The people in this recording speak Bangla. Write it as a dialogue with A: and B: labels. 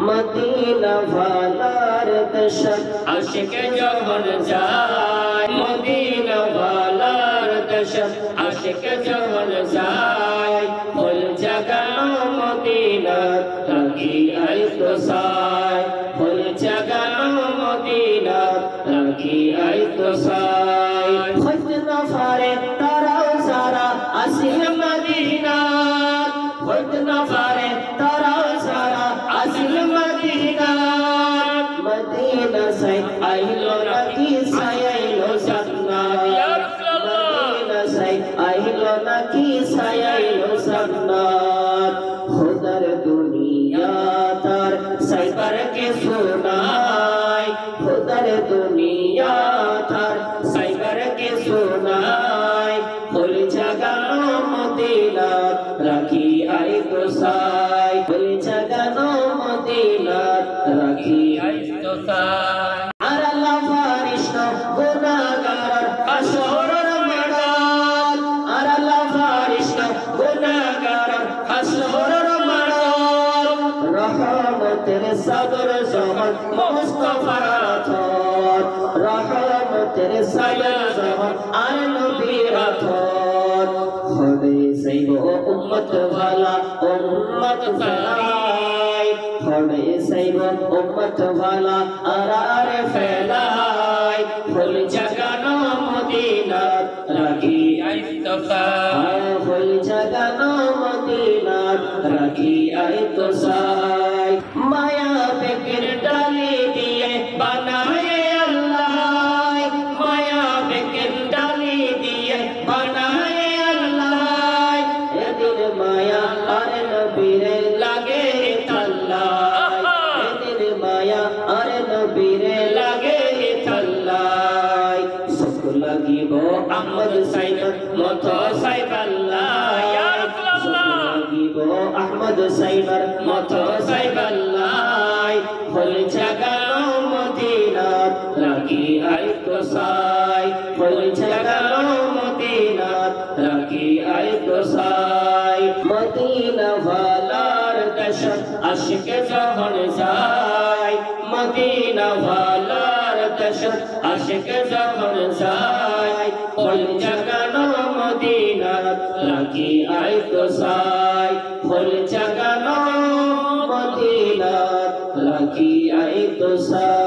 A: মদিনা ভালার দেশে আশিক যখন যায়, মদিনা ভালার দেশে আশিক যখন যায়, ফুল জাগানো মদিনা রাখি আইতো সায়, ফুল জাগানো মদিনা রাখি আইতো সায়। খোঁজ না পারে তারাও সারা আসিল মদিনা, খোঁজ না পারে তারাও সারা আসিল মদিনা। মদিনা সাই আইলো নাকি সাই আইলো জান্নাত, মদিনা সাই আইলো নাকি সাই আইলো জান্নাত। খুদার দুনিয়া তার সাইবার কে শোনায়, খুদার দুনিয়া তার সাইবার কে শোনায়। ফুল জাগানো মদিনা রাখি আইতো সায়, ফুল জাগানো মদিনা রাখি আইতো সায়। আর আল্লাহ ফারিস্ত গুনাহগার হাসরের ময়দান, আর আল্লাহ ফারিস্ত গুনাহগার হাসরের ময়দান। রহমতের সাগর জহর মুস্তাফার আথর, রহমতের সাগর জহর আর নবীর আথর। হবে সাইব উম্মত ভালা উম্মত ফেলাই, হবে সাইব উম্মত ভালা আর ফেলাই। ফুল জাগানো মদিনা রাখি আইতো সায়, ফুল জাগানো মদিনা রাখি আইতো সায়। মায়া বেকের ডালি দিয়ে বানায়ে আল্লাহ, মায়া বেকের ডালি দিয়ে বানায়ে আল্লাহ। এদিন মায়া আর নবীরে লাগে তাল্লা, এদিন মায়া আর নবীরে লাগে তাল্লা। সব লাগিব আহমদ সাইবার মতো সাইবাল্লাহ, সব লাগিব আহমদ সাইবার মতো সাইবাল্লাহ। ফুল জাগানো মদিনা রাখি আইতো সায়, ফুল জাগানো মদিনা রাখি আইতো সায়। মদিনা ভালার দেশে আশিক যখন যায়, মদিনা ভালার দেশে আশিক যখন যায়। ফুল জাগানো মদিনা রাখি আইতো সায়, ফুল জাগানো মদিনা রাখি আইতো সায়।